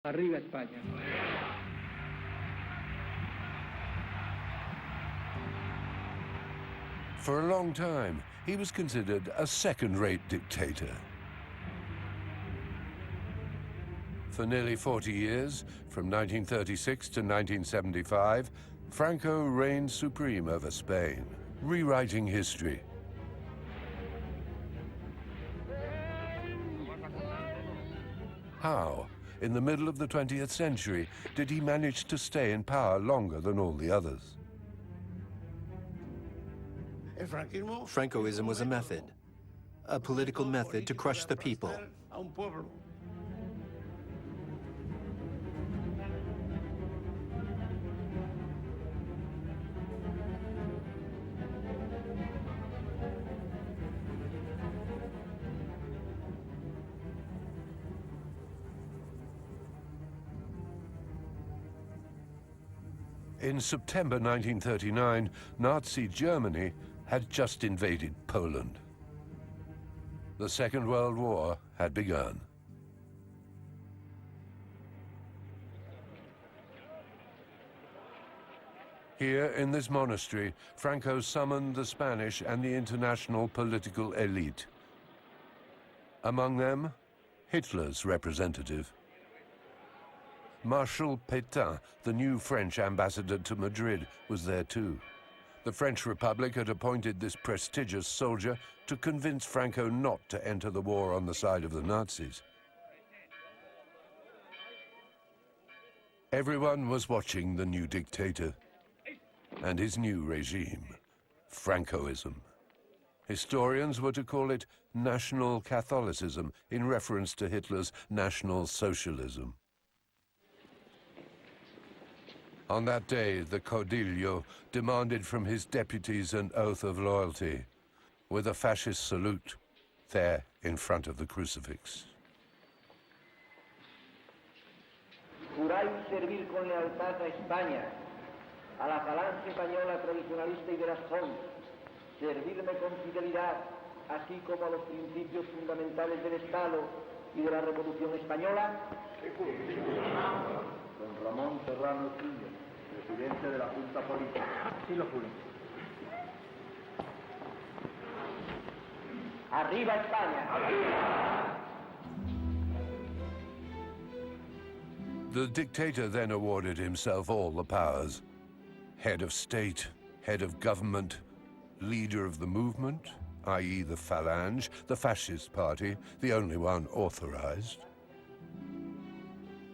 Arriba España. For a long time, he was considered a second-rate dictator. For nearly 40 years, from 1936 to 1975, Franco reigned supreme over Spain, rewriting history. How, in the middle of the 20th century, did he manage to stay in power longer than all the others? Francoism was a method, a political method to crush the people. In September 1939, Nazi Germany had just invaded Poland. The Second World War had begun. Here in this monastery, Franco summoned the Spanish and the international political elite. Among them, Hitler's representative. Marshal Pétain, the new French ambassador to Madrid, was there too. The French Republic had appointed this prestigious soldier to convince Franco not to enter the war on the side of the Nazis. Everyone was watching the new dictator and his new regime, Francoism. Historians were to call it National Catholicism in reference to Hitler's National Socialism. On that day, the Caudillo demanded from his deputies an oath of loyalty, with a fascist salute there in front of the crucifix. Juráis servir con lealtad a España, a la falange española tradicionalista y de las Fontes, servirme con fidelidad, así como a los principios fundamentales del Estado y de la Revolución Española. Don Ramón Serrano Quillo, presidente de la Junta Política. Sí lo juro. ¡Arriba España! ¡Arriba! The dictator then awarded himself all the powers. Head of state, head of government, leader of the movement, i.e. the Phalange, the fascist party, the only one authorized.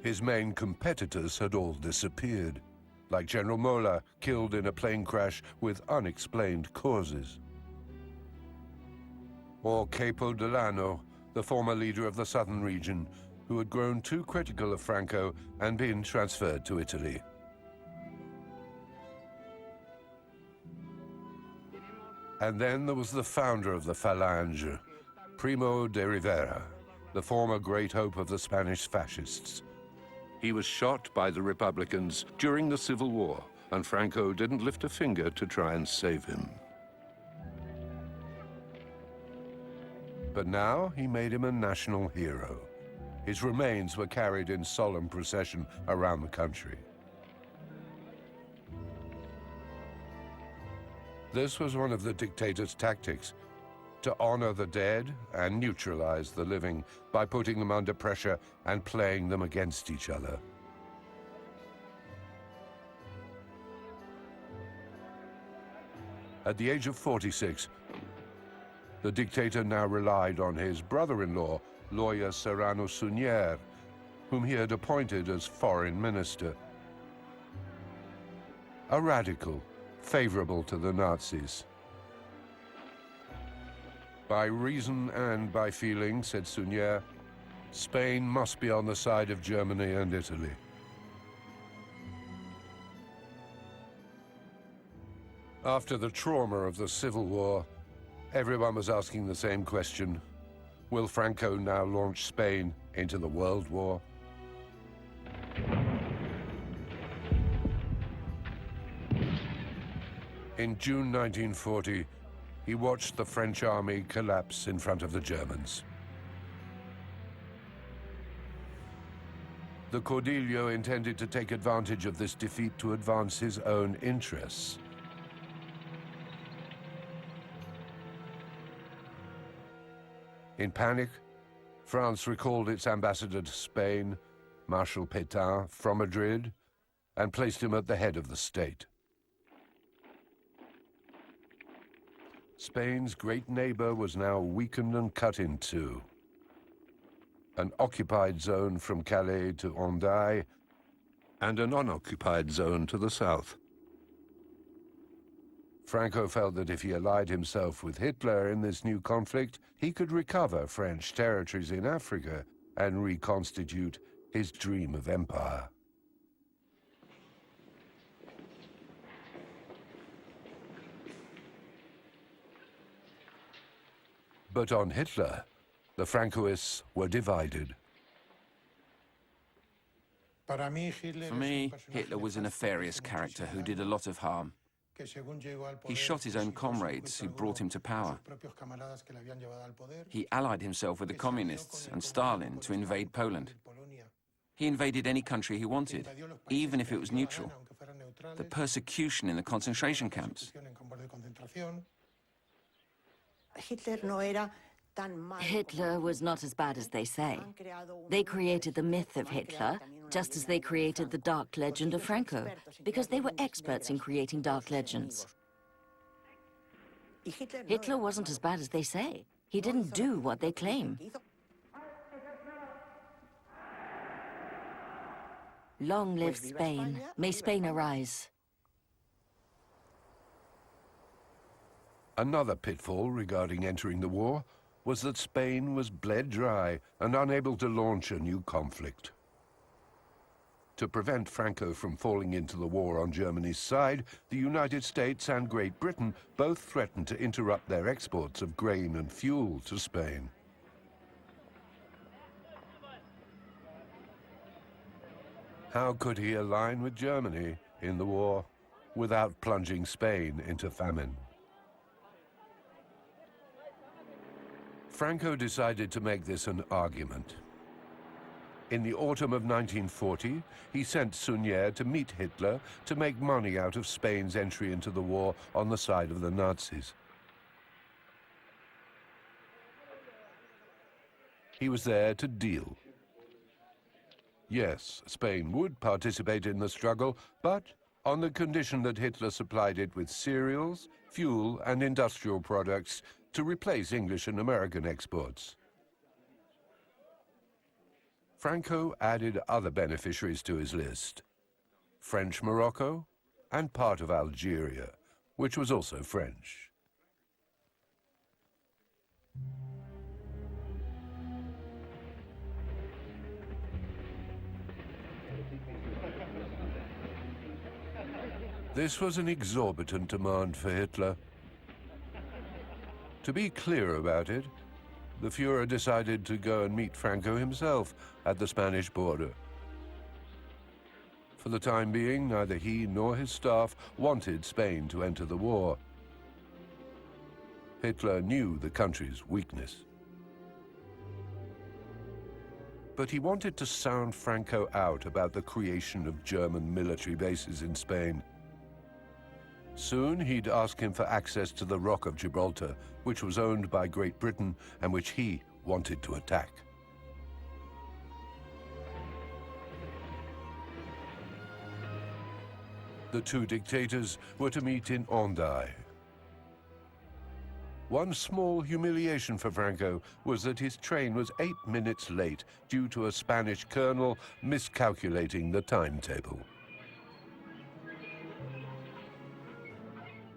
His main competitors had all disappeared, like General Mola, killed in a plane crash with unexplained causes. Or Capo Delano, the former leader of the southern region, who had grown too critical of Franco and been transferred to Italy. And then there was the founder of the Phalange, Primo de Rivera, the former great hope of the Spanish fascists. He was shot by the Republicans during the Civil War, and Franco didn't lift a finger to try and save him. But now he made him a national hero. His remains were carried in solemn procession around the country. This was one of the dictator's tactics, to honor the dead and neutralize the living by putting them under pressure and playing them against each other. At the age of 46, the dictator now relied on his brother-in-law, lawyer Serrano Suñer, whom he had appointed as foreign minister. A radical, favorable to the Nazis. By reason and by feeling, said Suñer, Spain must be on the side of Germany and Italy. After the trauma of the Civil War, everyone was asking the same question. Will Franco now launch Spain into the World War? In June 1940, he watched the French army collapse in front of the Germans. The Caudillo intended to take advantage of this defeat to advance his own interests. In panic, France recalled its ambassador to Spain, Marshal Pétain, from Madrid, and placed him at the head of the state. Spain's great neighbor was now weakened and cut in two. An occupied zone from Calais to Hendaye, and an unoccupied zone to the south. Franco felt that if he allied himself with Hitler in this new conflict, he could recover French territories in Africa and reconstitute his dream of empire. But on Hitler, the Francoists were divided. For me, Hitler was a nefarious character who did a lot of harm. He shot his own comrades who brought him to power. He allied himself with the communists and Stalin to invade Poland. He invaded any country he wanted, even if it was neutral. The persecution in the concentration camps. Hitler was not as bad as they say. They created the myth of Hitler, just as they created the dark legend of Franco, because they were experts in creating dark legends. Hitler wasn't as bad as they say. He didn't do what they claim. Long live Spain. May Spain arise. Another pitfall regarding entering the war was that Spain was bled dry and unable to launch a new conflict. To prevent Franco from falling into the war on Germany's side, the United States and Great Britain both threatened to interrupt their exports of grain and fuel to Spain. How could he align with Germany in the war without plunging Spain into famine? Franco decided to make this an argument. In the autumn of 1940, he sent Suñer to meet Hitler to make money out of Spain's entry into the war on the side of the Nazis. He was there to deal. Yes, Spain would participate in the struggle, but on the condition that Hitler supplied it with cereals, fuel, and industrial products to replace English and American exports. Franco added other beneficiaries to his list: French Morocco and part of Algeria, which was also French. This was an exorbitant demand for Hitler. To be clear about it, the Führer decided to go and meet Franco himself at the Spanish border. For the time being, neither he nor his staff wanted Spain to enter the war. Hitler knew the country's weakness. But he wanted to sound Franco out about the creation of German military bases in Spain. Soon he'd ask him for access to the Rock of Gibraltar, which was owned by Great Britain and which he wanted to attack. The two dictators were to meet in Hendaye. One small humiliation for Franco was that his train was 8 minutes late due to a Spanish colonel miscalculating the timetable.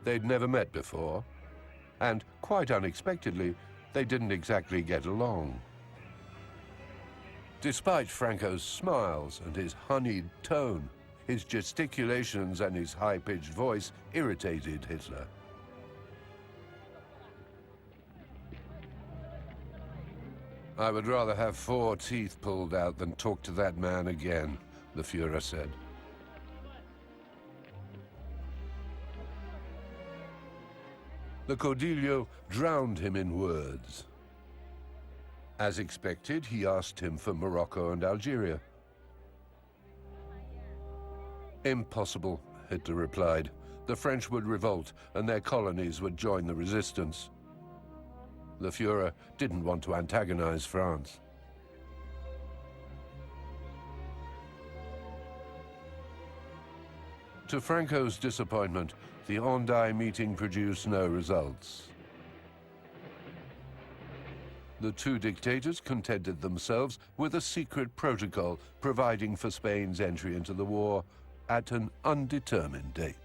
They'd never met before, and quite unexpectedly, they didn't exactly get along. Despite Franco's smiles and his honeyed tone, his gesticulations and his high-pitched voice irritated Hitler. "I would rather have 4 teeth pulled out than talk to that man again," the Führer said. The Caudillo drowned him in words. As expected, he asked him for Morocco and Algeria. Impossible, Hitler replied. The French would revolt and their colonies would join the resistance. The Führer didn't want to antagonize France. To Franco's disappointment, the Hendaye meeting produced no results. The two dictators contented themselves with a secret protocol providing for Spain's entry into the war at an undetermined date.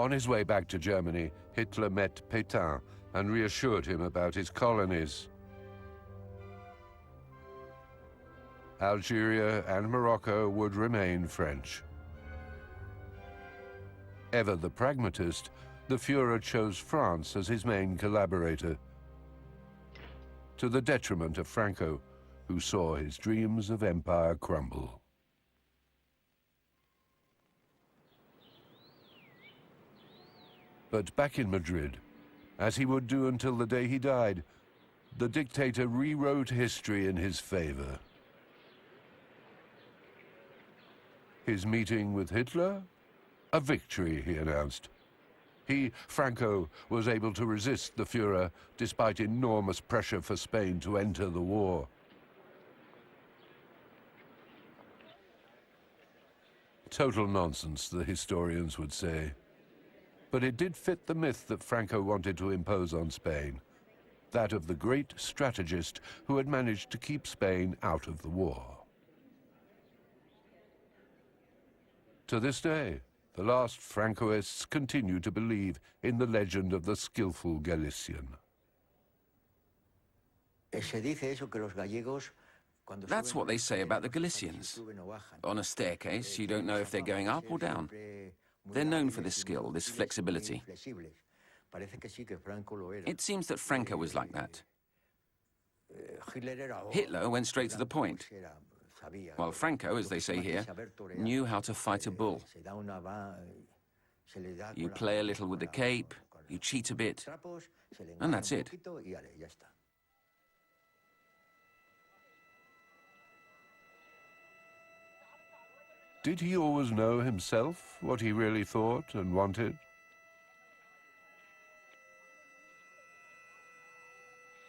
On his way back to Germany, Hitler met Pétain and reassured him about his colonies. Algeria and Morocco would remain French. Ever the pragmatist, the Führer chose France as his main collaborator, to the detriment of Franco, who saw his dreams of empire crumble. But back in Madrid, as he would do until the day he died, the dictator rewrote history in his favor. His meeting with Hitler? A victory, he announced. He, Franco, was able to resist the Führer despite enormous pressure for Spain to enter the war. Total nonsense, the historians would say. But it did fit the myth that Franco wanted to impose on Spain, that of the great strategist who had managed to keep Spain out of the war. To this day, the last Francoists continue to believe in the legend of the skillful Galician. That's what they say about the Galicians. On a staircase, you don't know if they're going up or down. They're known for this skill, this flexibility. It seems that Franco was like that. Hitler went straight to the point, while Franco, as they say here, knew how to fight a bull. You play a little with the cape, you cheat a bit, and that's it. Did he always know himself what he really thought and wanted?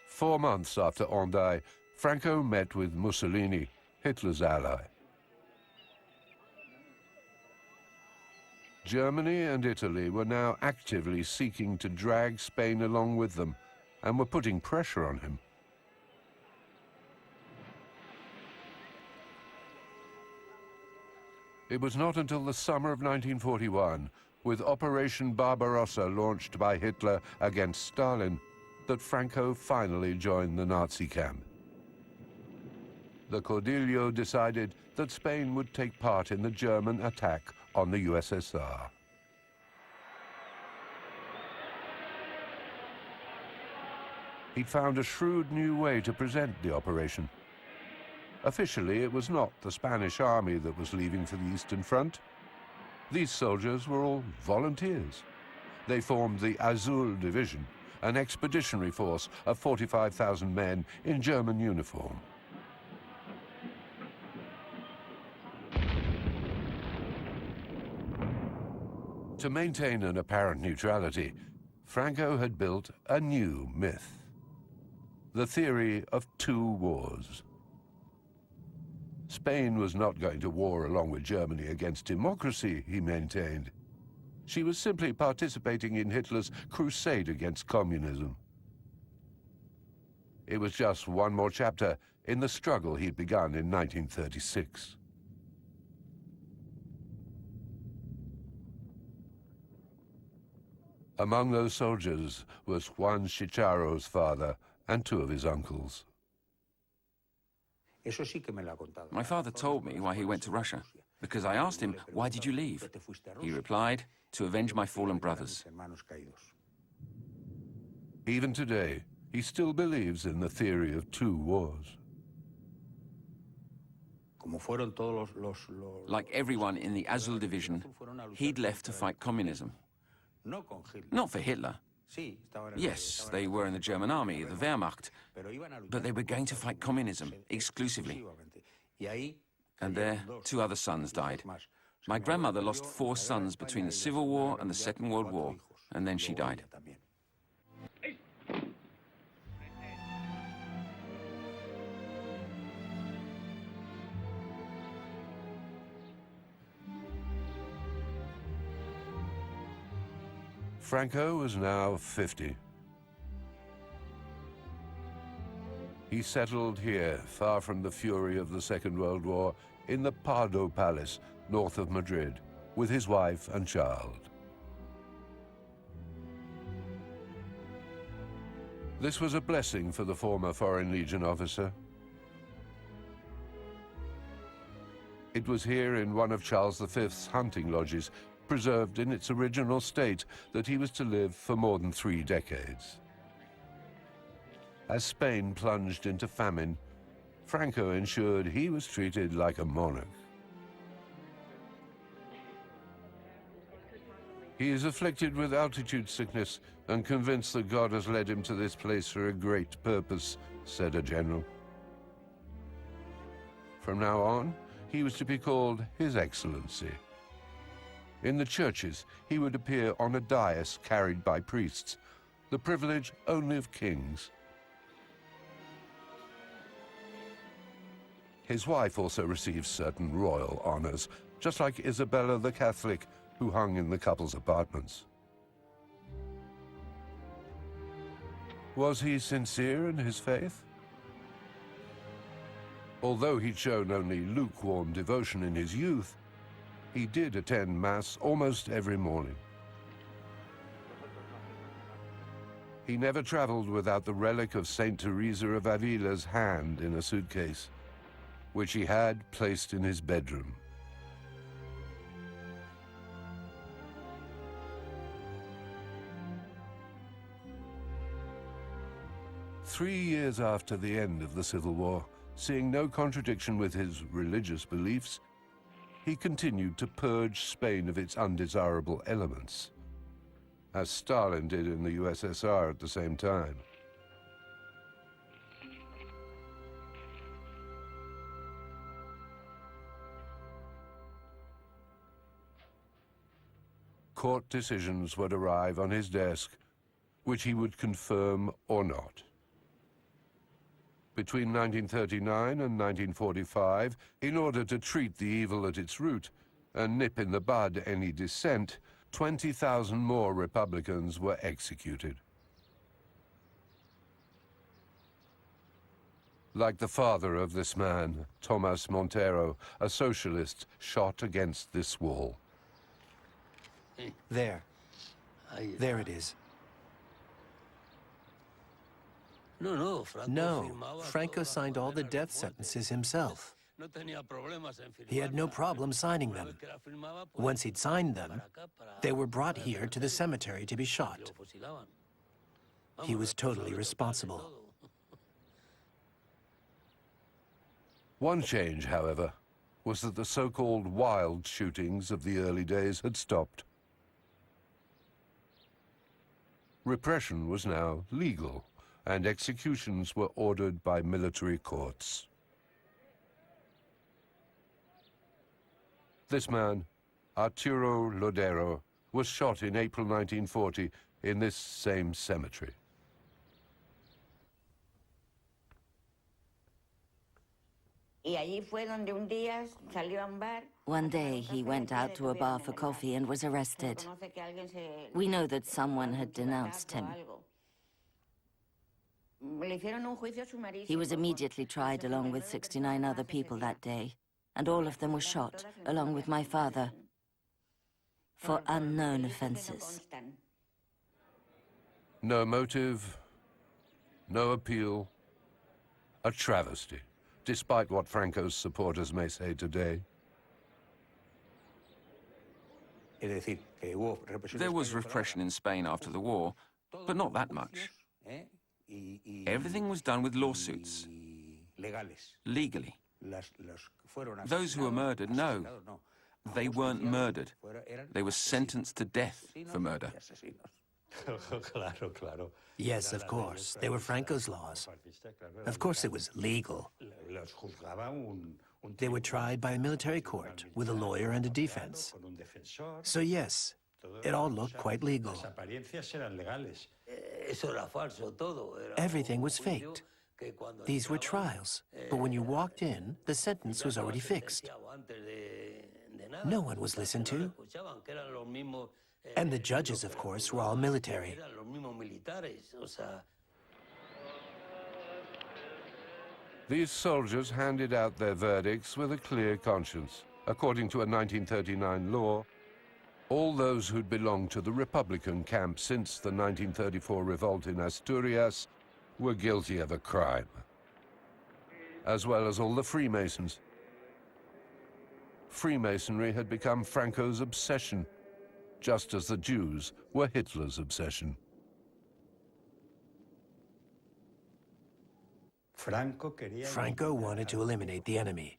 Four months after Hendaye, Franco met with Mussolini, Hitler's ally. Germany and Italy were now actively seeking to drag Spain along with them and were putting pressure on him. It was not until the summer of 1941, with Operation Barbarossa launched by Hitler against Stalin, that Franco finally joined the Nazi camp. The Caudillo decided that Spain would take part in the German attack on the USSR. He'd found a shrewd new way to present the operation. Officially, it was not the Spanish army that was leaving for the Eastern Front. These soldiers were all volunteers. They formed the Azul Division, an expeditionary force of 45,000 men in German uniform. To maintain an apparent neutrality, Franco had built a new myth: the theory of two wars. Spain was not going to war along with Germany against democracy, he maintained. She was simply participating in Hitler's crusade against communism. It was just one more chapter in the struggle he'd begun in 1936. Among those soldiers was Juan Chicharo's father and two of his uncles. My father told me why he went to Russia, because I asked him, "Why did you leave?" He replied, "To avenge my fallen brothers." Even today, he still believes in the theory of two wars. Like everyone in the Azul Division, he'd left to fight communism. Not for Hitler, Yes, they were in the German army, the Wehrmacht, but they were going to fight communism exclusively. And their 2 other sons died. My grandmother lost 4 sons between the Civil War and the Second World War, and then she died. Franco was now 50. He settled here, far from the fury of the Second World War, in the Pardo Palace, north of Madrid, with his wife and child. This was a blessing for the former Foreign Legion officer. It was here in one of Charles V's hunting lodges, preserved in its original state, that he was to live for more than 3 decades. As Spain plunged into famine, Franco ensured he was treated like a monarch. He is afflicted with altitude sickness and convinced that God has led him to this place for a great purpose, said a general. From now on, he was to be called His Excellency. In the churches, he would appear on a dais carried by priests, the privilege only of kings. His wife also received certain royal honors, just like Isabella the Catholic, who hung in the couple's apartments. Was he sincere in his faith? Although he'd shown only lukewarm devotion in his youth, he did attend Mass almost every morning. He never traveled without the relic of Saint Teresa of Avila's hand in a suitcase, which he had placed in his bedroom. Three years after the end of the Civil War, seeing no contradiction with his religious beliefs, he continued to purge Spain of its undesirable elements, as Stalin did in the USSR at the same time. Court decisions would arrive on his desk, which he would confirm or not. Between 1939 and 1945, in order to treat the evil at its root and nip in the bud any dissent, 20,000 more Republicans were executed. Like the father of this man, Tomas Montero, a socialist shot against this wall. There. There it is. No, Franco signed all the death sentences himself. He had no problem signing them. Once he'd signed them, they were brought here to the cemetery to be shot. He was totally responsible. One change, however, was that the so-called wild shootings of the early days had stopped. Repression was now legal, and executions were ordered by military courts. This man, Arturo Lodero, was shot in April 1940 in this same cemetery. One day he went out to a bar for coffee and was arrested. We know that someone had denounced him. He was immediately tried along with 69 other people that day, and all of them were shot, along with my father, for unknown offenses. No motive, no appeal, a travesty, despite what Franco's supporters may say today. There was repression in Spain after the war, but not that much. Everything was done with lawsuits, legally. Those who were murdered, no, they weren't murdered. They were sentenced to death for murder. Yes, of course. They were Franco's laws. Of course it was legal. They were tried by a military court with a lawyer and a defense. So yes, it all looked quite legal. Everything was faked. These were trials, but when you walked in, the sentence was already fixed. No one was listened to. And the judges, of course, were all military. These soldiers handed out their verdicts with a clear conscience. According to a 1939 law, all those who'd belonged to the Republican camp since the 1934 revolt in Asturias were guilty of a crime, as well as all the Freemasons. Freemasonry had become Franco's obsession, just as the Jews were Hitler's obsession. Franco wanted to eliminate the enemy.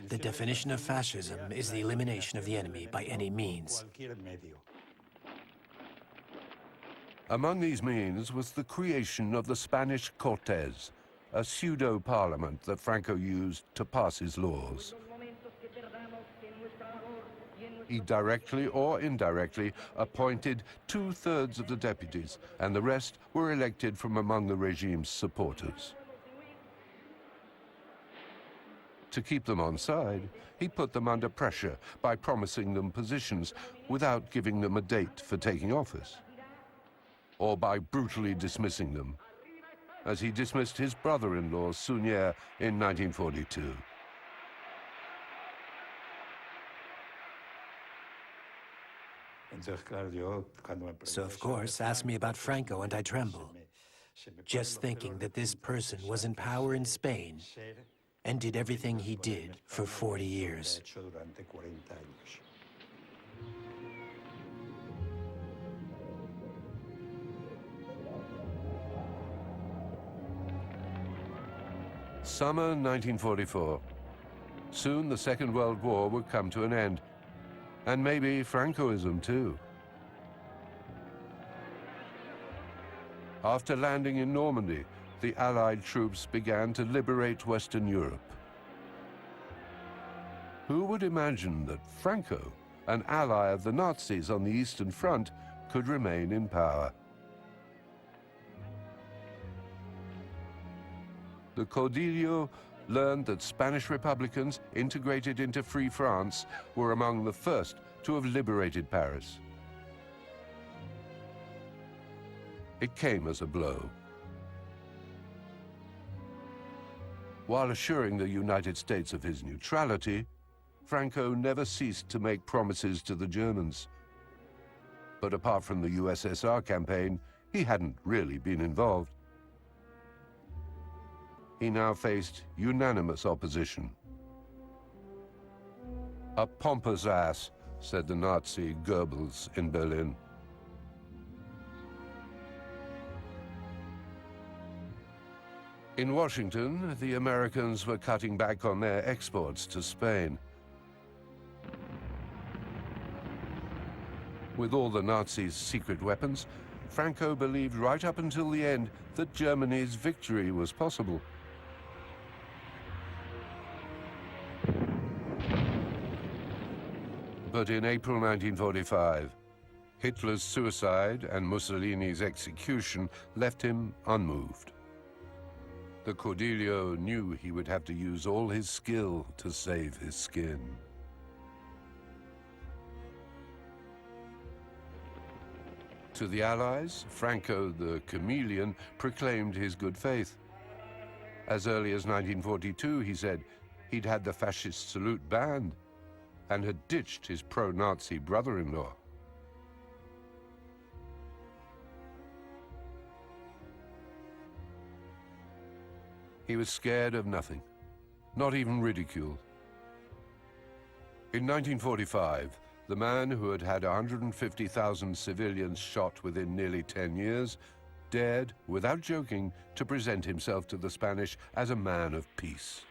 The definition of fascism is the elimination of the enemy by any means. Among these means was the creation of the Spanish Cortes, a pseudo-parliament that Franco used to pass his laws. He directly or indirectly appointed 2/3 of the deputies, and the rest were elected from among the regime's supporters. To keep them on side, he put them under pressure by promising them positions without giving them a date for taking office, or by brutally dismissing them, as he dismissed his brother-in-law, Suñer, in 1942. So, of course, ask me about Franco and I tremble, just thinking that this person was in power in Spain and did everything he did for 40 years. Summer 1944. Soon the Second World War would come to an end, and maybe Francoism too. After landing in Normandy, the Allied troops began to liberate Western Europe. Who would imagine that Franco, an ally of the Nazis on the Eastern Front, could remain in power? The Caudillo learned that Spanish Republicans integrated into Free France were among the first to have liberated Paris. It came as a blow. While assuring the United States of his neutrality, Franco never ceased to make promises to the Germans. But apart from the USSR campaign, he hadn't really been involved. He now faced unanimous opposition. "A pompous ass," said the Nazi Goebbels in Berlin. In Washington, the Americans were cutting back on their exports to Spain. With all the Nazis' secret weapons, Franco believed right up until the end that Germany's victory was possible. But in April 1945, Hitler's suicide and Mussolini's execution left him unmoved. The Caudillo knew he would have to use all his skill to save his skin. To the Allies, Franco the chameleon proclaimed his good faith. As early as 1942, he said he'd had the fascist salute banned and had ditched his pro-Nazi brother-in-law. He was scared of nothing, not even ridicule. In 1945, the man who had had 150,000 civilians shot within nearly 10 years dared, without joking, to present himself to the Spanish as a man of peace.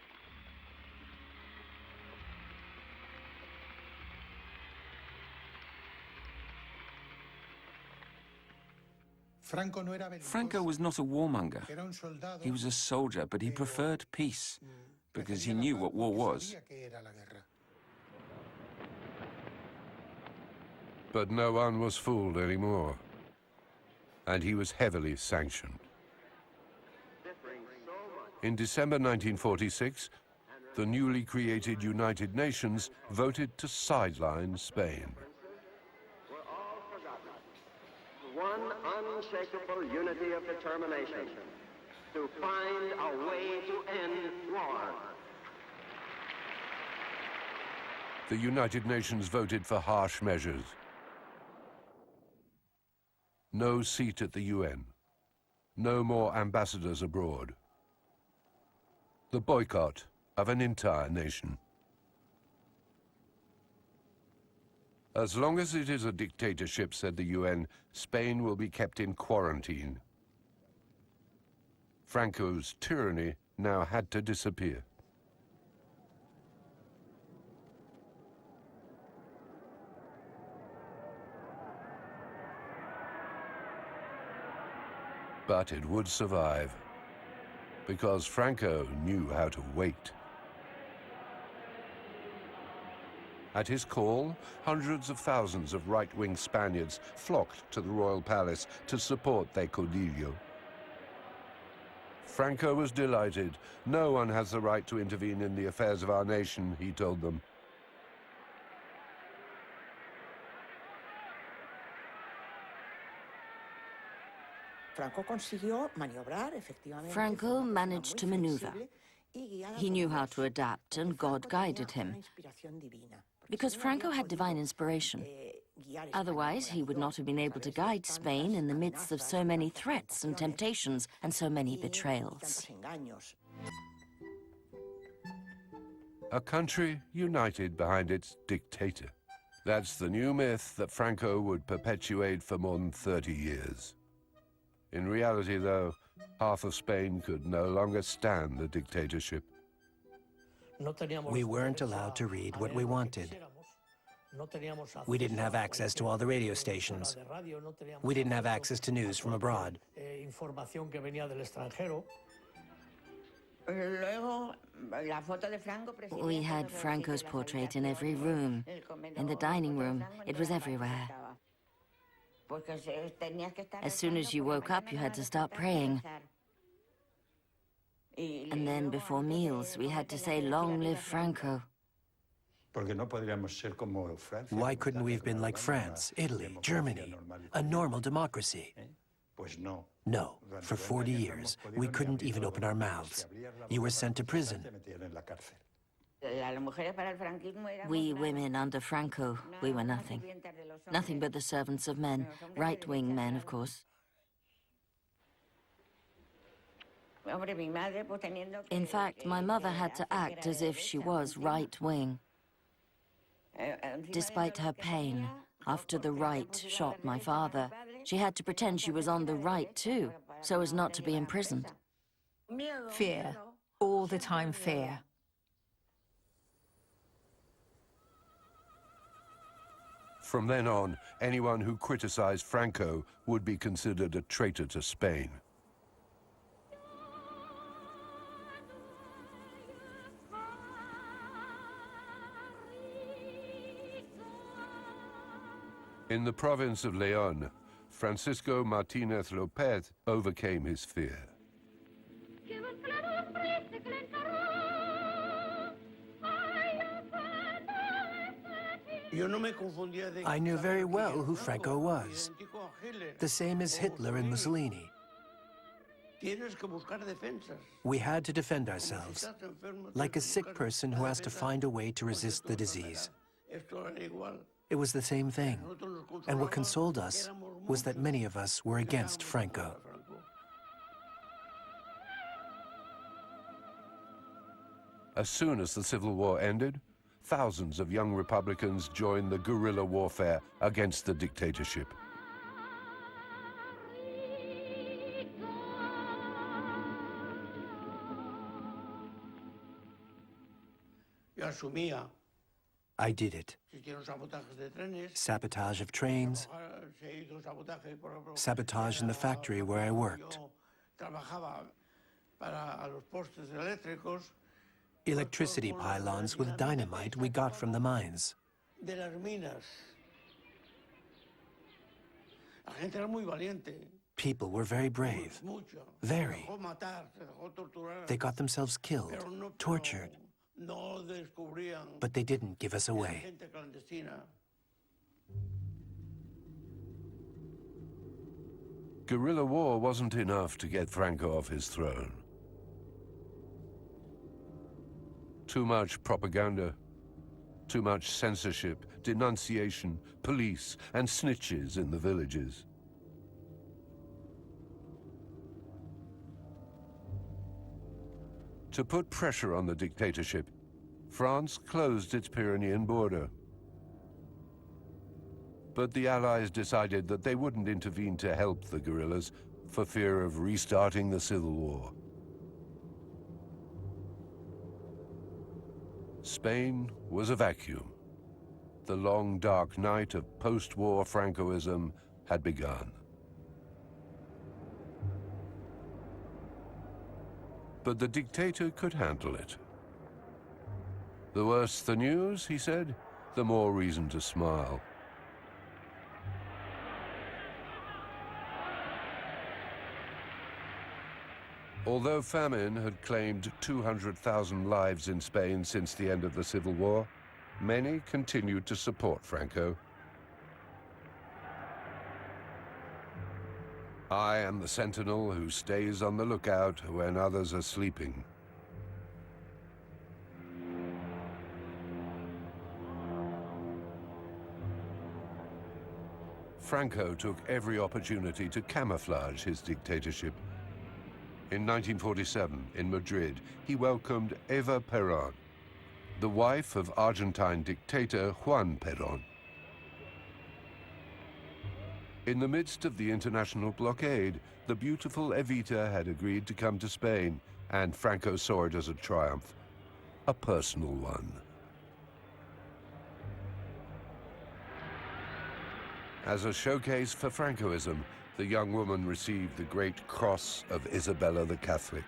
Franco was not a warmonger. He was a soldier, but he preferred peace because he knew what war was. But no one was fooled anymore, and he was heavily sanctioned. In December 1946, the newly created United Nations voted to sideline Spain. One unshakable unity of determination to find a way to end war. The United Nations voted for harsh measures. No seat at the UN. No more ambassadors abroad. The boycott of an entire nation. As long as it is a dictatorship, said the UN, Spain will be kept in quarantine. Franco's tyranny now had to disappear. But it would survive, because Franco knew how to wait. At his call, hundreds of thousands of right-wing Spaniards flocked to the royal palace to support their caudillo. Franco was delighted. No one has the right to intervene in the affairs of our nation, he told them. Franco managed to maneuver. He knew how to adapt, and God guided him. Because Franco had divine inspiration. Otherwise, he would not have been able to guide Spain in the midst of so many threats and temptations and so many betrayals. A country united behind its dictator. That's the new myth that Franco would perpetuate for more than 30 years. In reality, though, half of Spain could no longer stand the dictatorship. We weren't allowed to read what we wanted. We didn't have access to all the radio stations. We didn't have access to news from abroad. We had Franco's portrait in every room. In the dining room, it was everywhere. As soon as you woke up, you had to start praying. And then before meals, we had to say, "Long live Franco." Why couldn't we have been like France, Italy, Germany, a normal democracy? No, for 40 years, we couldn't even open our mouths. You were sent to prison. We women under Franco, we were nothing. Nothing but the servants of men, right-wing men, of course. In fact, my mother had to act as if she was right-wing. Despite her pain, after the right shot my father, she had to pretend she was on the right too, so as not to be imprisoned. Fear. All the time fear. From then on, anyone who criticized Franco would be considered a traitor to Spain. In the province of León, Francisco Martínez López overcame his fear. I knew very well who Franco was, the same as Hitler and Mussolini. We had to defend ourselves, like a sick person who has to find a way to resist the disease. It was the same thing, and what consoled us was that many of us were against Franco. As soon as the Civil War ended, thousands of young Republicans joined the guerrilla warfare against the dictatorship. I did it. Sabotage of trains, sabotage in the factory where I worked. Electricity pylons with dynamite we got from the mines. People were very brave. Very. They got themselves killed, tortured. But they didn't give us away. Guerrilla war wasn't enough to get Franco off his throne. Too much propaganda, too much censorship, denunciation, police, and snitches in the villages. To put pressure on the dictatorship, France closed its Pyrenean border. But the Allies decided that they wouldn't intervene to help the guerrillas for fear of restarting the Civil War. Spain was a vacuum. The long, dark night of post-war Francoism had begun. But the dictator could handle it. The worse the news, he said, the more reason to smile. Although famine had claimed 200,000 lives in Spain since the end of the Civil War, many continued to support Franco. I am the sentinel who stays on the lookout when others are sleeping. Franco took every opportunity to camouflage his dictatorship. In 1947, in Madrid, he welcomed Eva Perón, the wife of Argentine dictator Juan Perón. In the midst of the international blockade, the beautiful Evita had agreed to come to Spain, and Franco saw it as a triumph, a personal one. As a showcase for Francoism, the young woman received the Great Cross of Isabella the Catholic.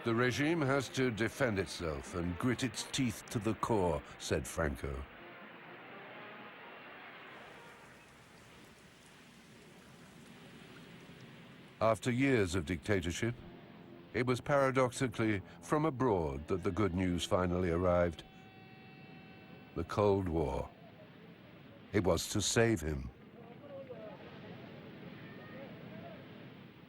The regime has to defend itself and grit its teeth to the core, said Franco. After years of dictatorship, it was paradoxically from abroad that the good news finally arrived. The Cold War. It was to save him.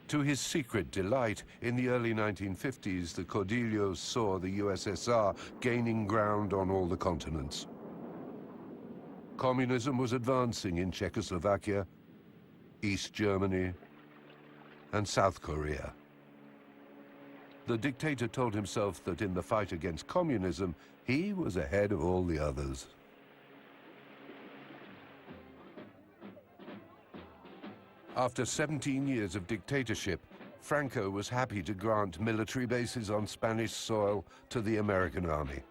To his secret delight, in the early 1950s, the Caudillos saw the USSR gaining ground on all the continents. Communism was advancing in Czechoslovakia, East Germany, and South Korea. The dictator told himself that in the fight against communism, he was ahead of all the others. After 17 years of dictatorship, Franco was happy to grant military bases on Spanish soil to the American army.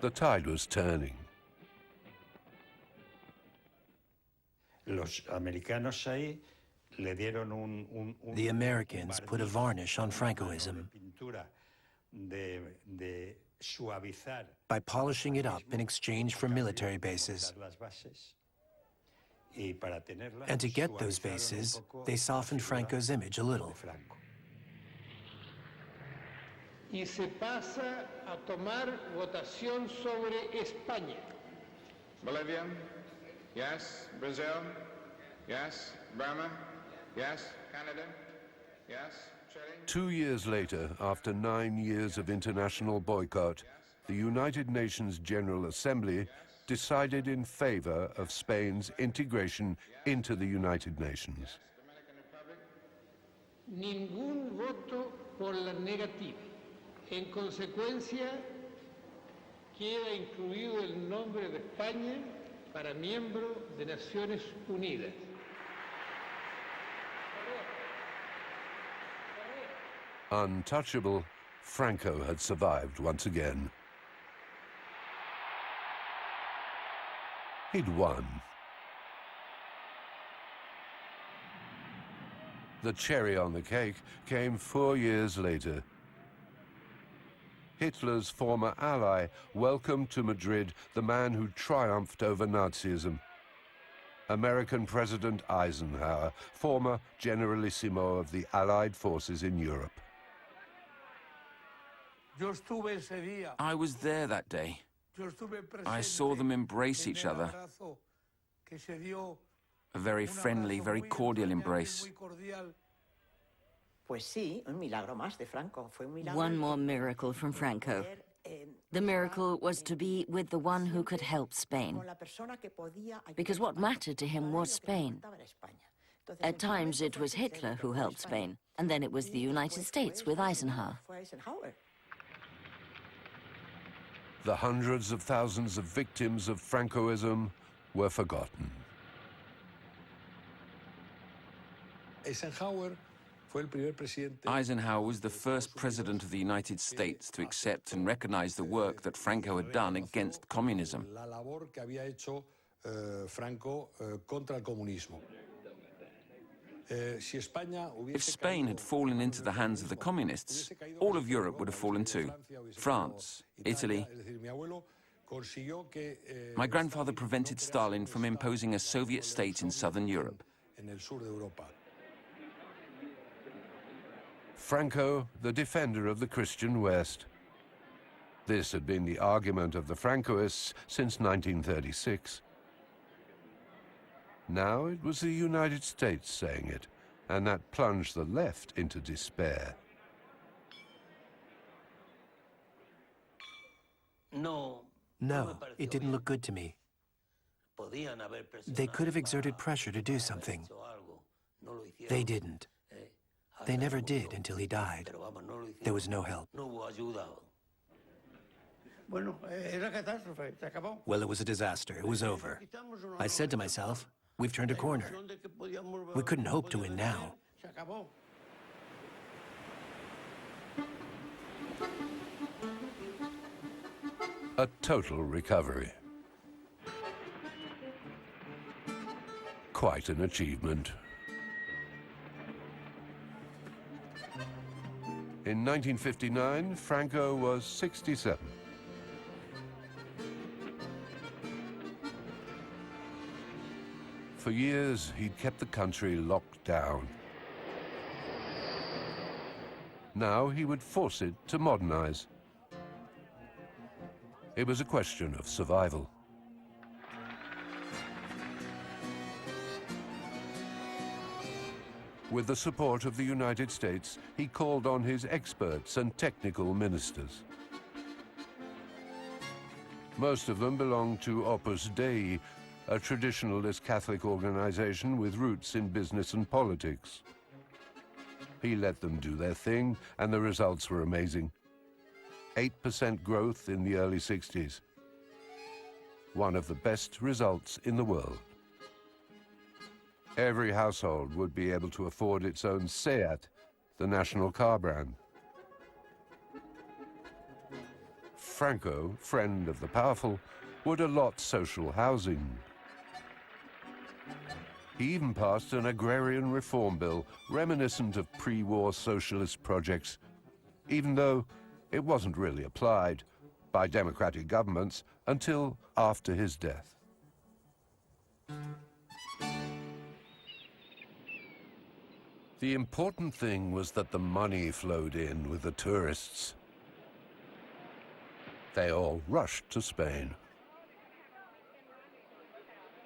The tide was turning. The Americans put a varnish on Francoism by polishing it up in exchange for military bases. And to get those bases, they softened Franco's image a little. Y se pasa a tomar votación sobre España. Bolivia, yes. Brazil, yes. Burma, yes. Canada, yes. Chile. 2 years later, after 9 years of international boycott, the United Nations General Assembly decided in favor of Spain's integration into the United Nations. Ningún voto por la negativa. En consecuencia, queda incluido el nombre de España para miembro de Naciones Unidas. Untouchable, Franco had survived once again. He'd won. The cherry on the cake came 4 years later. Hitler's former ally welcomed to Madrid the man who triumphed over Nazism. American President Eisenhower, former Generalissimo of the Allied forces in Europe. I was there that day. I saw them embrace each other. A very friendly, very cordial embrace. One more miracle from Franco. The miracle was to be with the one who could help Spain, because what mattered to him was Spain. At times it was Hitler who helped Spain, and then it was the United States with Eisenhower. The hundreds of thousands of victims of Francoism were forgotten. Eisenhower was the first president of the United States to accept and recognize the work that Franco had done against communism. If Spain had fallen into the hands of the communists, all of Europe would have fallen too. France, Italy. My grandfather prevented Stalin from imposing a Soviet state in southern Europe. Franco, the defender of the Christian West. This had been the argument of the Francoists since 1936. Now it was the United States saying it, and that plunged the left into despair. No, it didn't look good to me. They could have exerted pressure to do something. They didn't. They never did until he died. There was no help. Well, it was a disaster. It was over. I said to myself, we've turned a corner. We couldn't hope to win now. A total recovery. Quite an achievement. In 1959, Franco was 67. For years, he'd kept the country locked down. Now he would force it to modernize. It was a question of survival. With the support of the United States, he called on his experts and technical ministers. Most of them belonged to Opus Dei, a traditionalist Catholic organization with roots in business and politics. He let them do their thing, and the results were amazing. 8% growth in the early 60s. One of the best results in the world. Every household would be able to afford its own Seat, the national car brand. Franco, friend of the powerful, would allot social housing. He even passed an agrarian reform bill reminiscent of pre-war socialist projects, even though it wasn't really applied by democratic governments until after his death. The important thing was that the money flowed in with the tourists. They all rushed to Spain.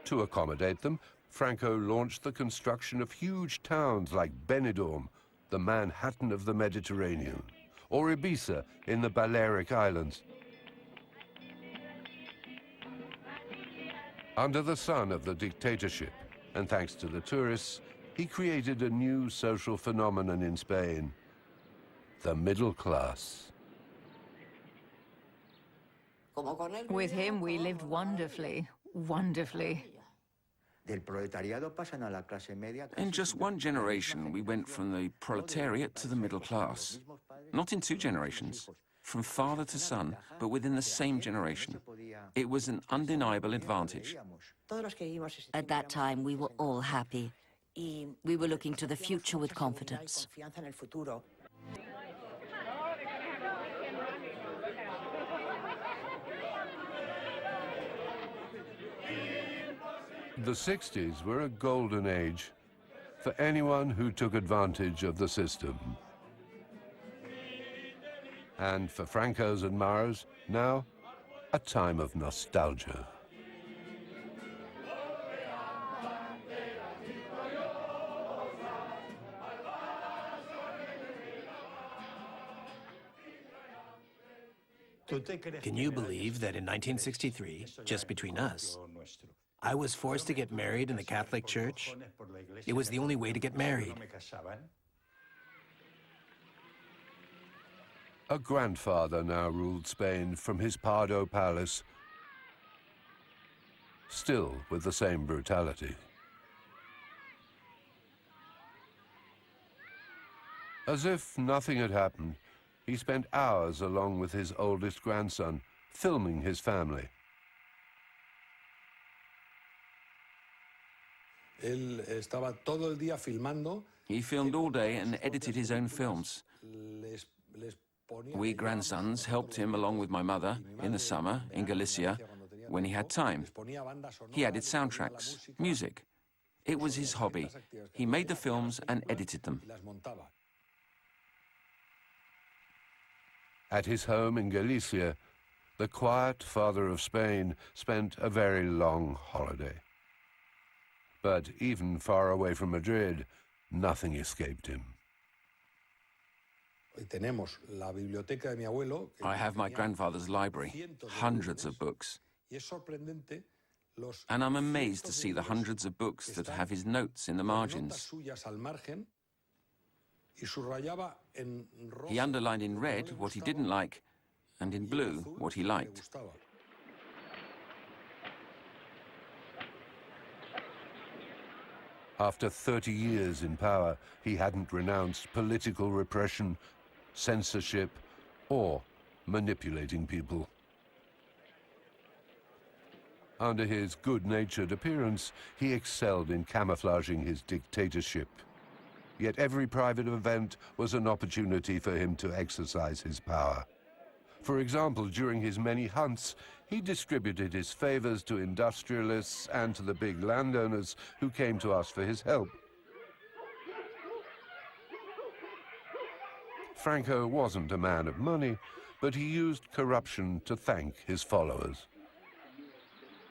To accommodate them, Franco launched the construction of huge towns like Benidorm, the Manhattan of the Mediterranean, or Ibiza in the Balearic Islands. Under the sun of the dictatorship, and thanks to the tourists, he created a new social phenomenon in Spain, the middle class. With him, we lived wonderfully, wonderfully. In just one generation, we went from the proletariat to the middle class. Not in 2 generations, from father to son, but within the same generation. It was an undeniable advantage. At that time, we were all happy. We were looking to the future with confidence. The 60s were a golden age for anyone who took advantage of the system. And for Franco's admirers, now, a time of nostalgia. Can you believe that in 1963, just between us, I was forced to get married in the Catholic Church? It was the only way to get married. A grandfather now ruled Spain from his Pardo palace, still with the same brutality. As if nothing had happened, he spent hours along with his oldest grandson, filming his family. He filmed all day and edited his own films. We grandsons helped him along with my mother in the summer in Galicia when he had time. He added soundtracks, music. It was his hobby. He made the films and edited them. At his home in Galicia, the quiet father of Spain spent a very long holiday. But even far away from Madrid, nothing escaped him. I have my grandfather's library, hundreds of books. And I'm amazed to see the hundreds of books that have his notes in the margins. He underlined in red what he didn't like, and in blue what he liked. After 30 years in power, he hadn't renounced political repression, censorship, or manipulating people. Under his good-natured appearance, he excelled in camouflaging his dictatorship. Yet every private event was an opportunity for him to exercise his power. For example, during his many hunts, he distributed his favors to industrialists and to the big landowners who came to ask for his help. Franco wasn't a man of money, but he used corruption to thank his followers.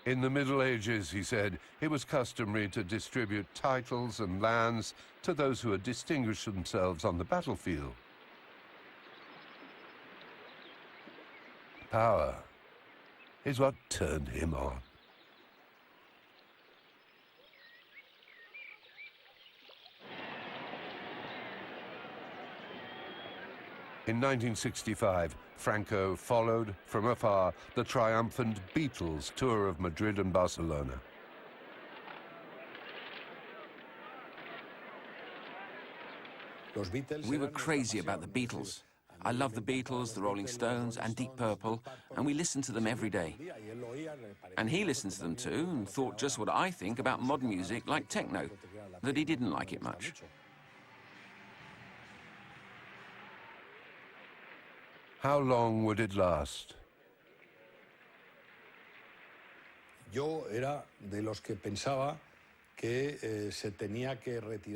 In the Middle Ages, he said, it was customary to distribute titles and lands to those who had distinguished themselves on the battlefield. Power is what turned him on. In 1965, Franco followed from afar the triumphant Beatles tour of Madrid and Barcelona. We were crazy about the Beatles. I love the Beatles, the Rolling Stones, and Deep Purple, and we listened to them every day. And he listened to them too, and thought just what I think about modern music like techno, that he didn't like it much. How long would it last?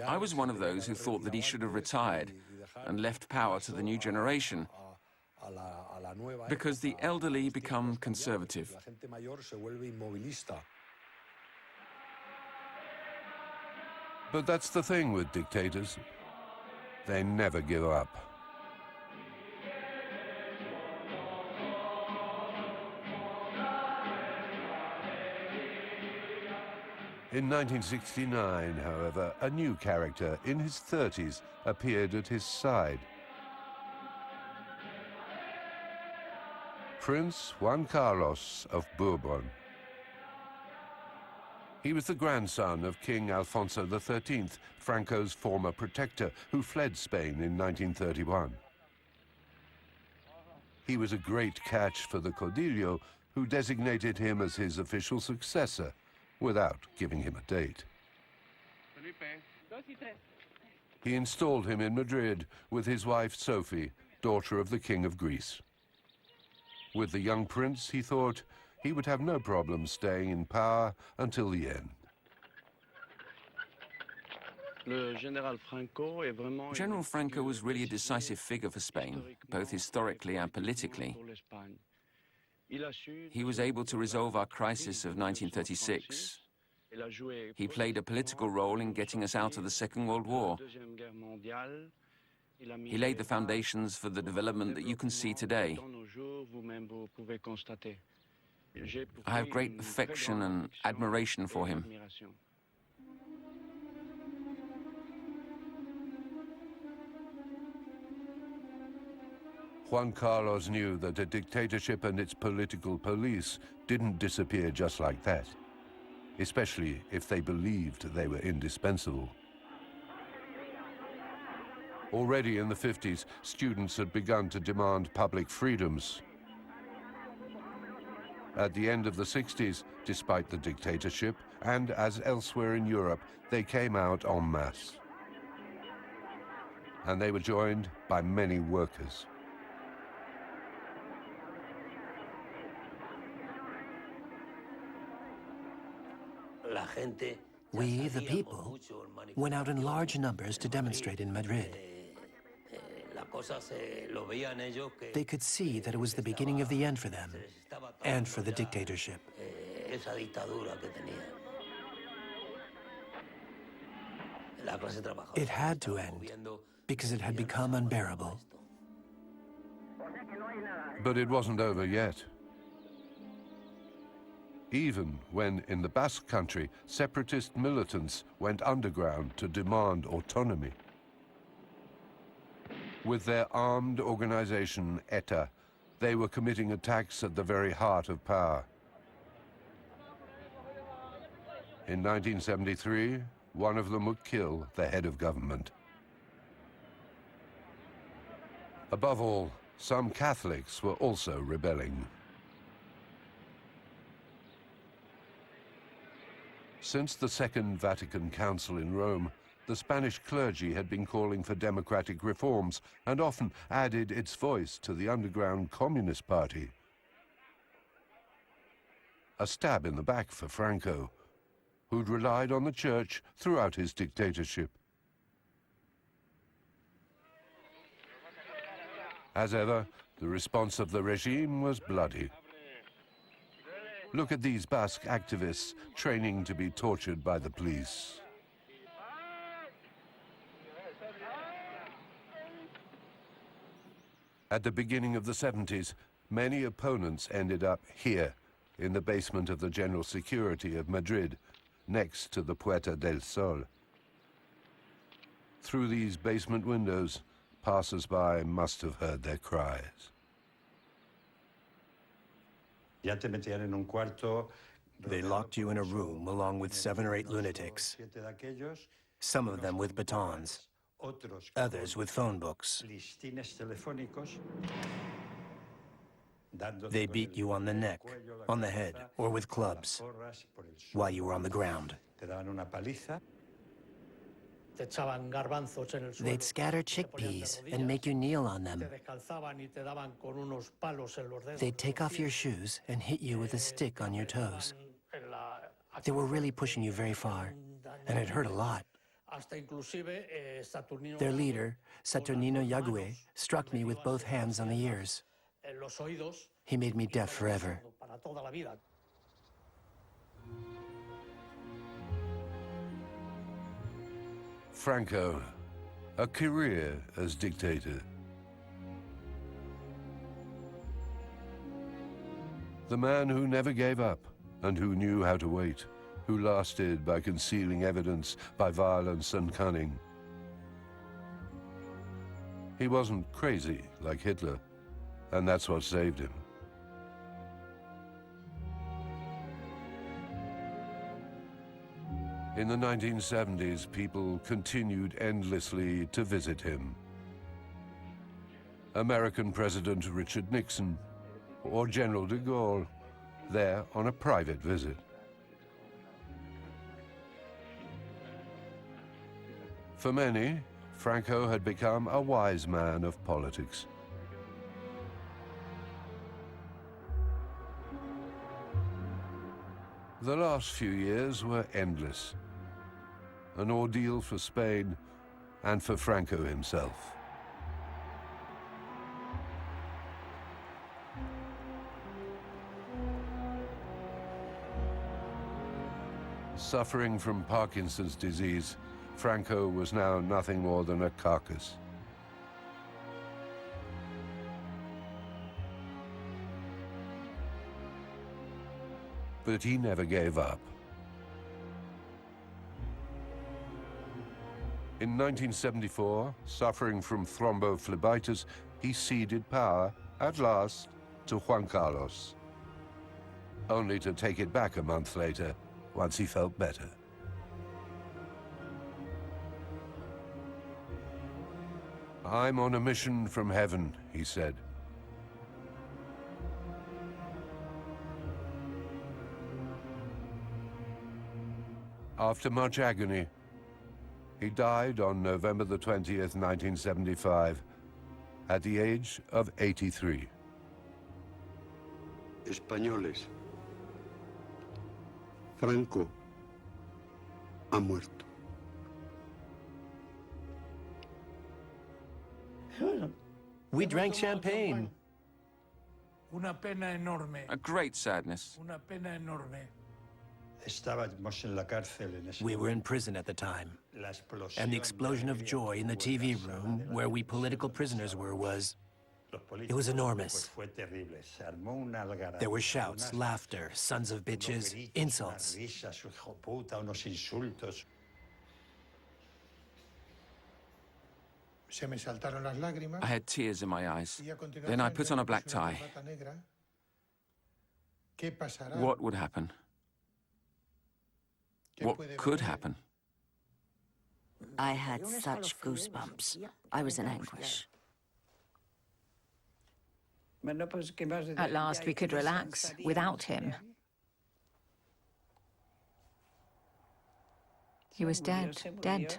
I was one of those who thought that he should have retired and left power to the new generation, because the elderly become conservative. But that's the thing with dictators. They never give up. In 1969, however, a new character in his 30s appeared at his side. Prince Juan Carlos of Bourbon. He was the grandson of King Alfonso XIII, Franco's former protector, who fled Spain in 1931. He was a great catch for the Caudillo, who designated him as his official successor, without giving him a date. He installed him in Madrid with his wife Sophie, daughter of the King of Greece. With the young prince, he thought he would have no problem staying in power until the end. General Franco was really a decisive figure for Spain, both historically and politically. He was able to resolve our crisis of 1936. He played a political role in getting us out of the Second World War. He laid the foundations for the development that you can see today. I have great affection and admiration for him. Juan Carlos knew that a dictatorship and its political police didn't disappear just like that, especially if they believed they were indispensable. Already in the 50s, students had begun to demand public freedoms. At the end of the 60s, despite the dictatorship, and as elsewhere in Europe, they came out en masse. And they were joined by many workers. We, the people, went out in large numbers to demonstrate in Madrid. They could see that it was the beginning of the end for them, and for the dictatorship. It had to end, because it had become unbearable. But it wasn't over yet. Even when, in the Basque Country, separatist militants went underground to demand autonomy. With their armed organization, ETA, they were committing attacks at the very heart of power. In 1973, one of them would kill the head of government. Above all, some Catholics were also rebelling. Since the Second Vatican Council in Rome, the Spanish clergy had been calling for democratic reforms and often added its voice to the underground Communist Party. A stab in the back for Franco, who'd relied on the church throughout his dictatorship. As ever, the response of the regime was bloody. Look at these Basque activists training to be tortured by the police. At the beginning of the 70s, many opponents ended up here, in the basement of the General Security of Madrid, next to the Puerta del Sol. Through these basement windows, passers-by must have heard their cries. They locked you in a room along with 7 or 8 lunatics, some of them with batons, others with phone books. They beat you on the neck, on the head, or with clubs while you were on the ground. They'd scatter chickpeas and make you kneel on them. They'd take off your shoes and hit you with a stick on your toes. They were really pushing you very far, and it hurt a lot. Their leader, Saturnino Yague, struck me with both hands on the ears. He made me deaf forever. Franco, a career as dictator. The man who never gave up and who knew how to wait, who lasted by concealing evidence, by violence and cunning. He wasn't crazy like Hitler, and that's what saved him. In the 1970s, people continued endlessly to visit him. American President Richard Nixon or General de Gaulle, there on a private visit. For many, Franco had become a wise man of politics. The last few years were endless, an ordeal for Spain and for Franco himself. Suffering from Parkinson's disease, Franco was now nothing more than a carcass. But he never gave up. In 1974, suffering from thrombophlebitis, he ceded power, at last, to Juan Carlos, only to take it back a month later, once he felt better. "I'm on a mission from heaven," he said. After much agony, he died on November the 20th, 1975, at the age of 83. Españoles, Franco ha muerto. We drank champagne. Una pena enorme. A great sadness. Una pena enorme. We were in prison at the time, and the explosion of joy in the TV room where we political prisoners were it was enormous. There were shouts, laughter, sons of bitches, insults. I had tears in my eyes. Then I put on a black tie. What would happen? What could happen? I had such goosebumps. I was in anguish. At last we could relax without him. He was dead, dead.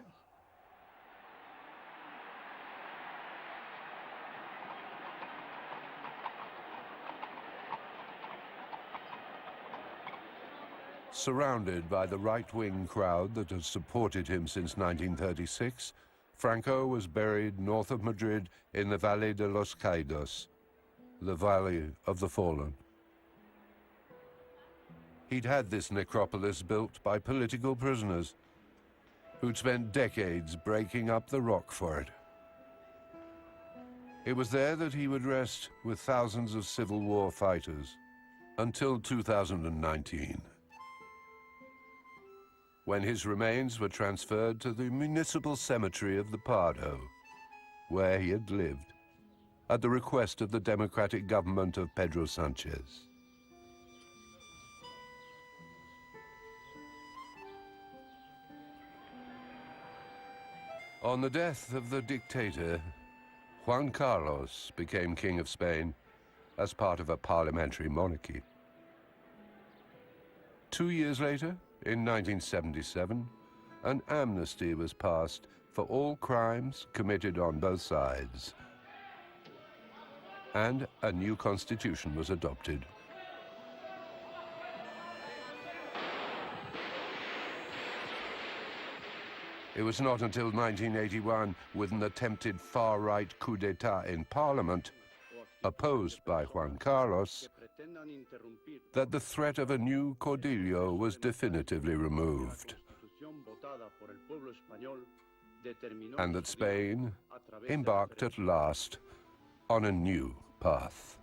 Surrounded by the right-wing crowd that had supported him since 1936, Franco was buried north of Madrid in the Valle de los Caídos, the Valley of the Fallen. He'd had this necropolis built by political prisoners who'd spent decades breaking up the rock for it. It was there that he would rest with thousands of Civil War fighters until 2019. When his remains were transferred to the municipal cemetery of the Pardo, where he had lived, at the request of the democratic government of Pedro Sanchez. On the death of the dictator, Juan Carlos became King of Spain as part of a parliamentary monarchy. 2 years later, in 1977, an amnesty was passed for all crimes committed on both sides, and a new constitution was adopted. It was not until 1981, with an attempted far-right coup d'etat in Parliament, opposed by Juan Carlos, that the threat of a new Caudillo was definitively removed, and that Spain embarked at last on a new path.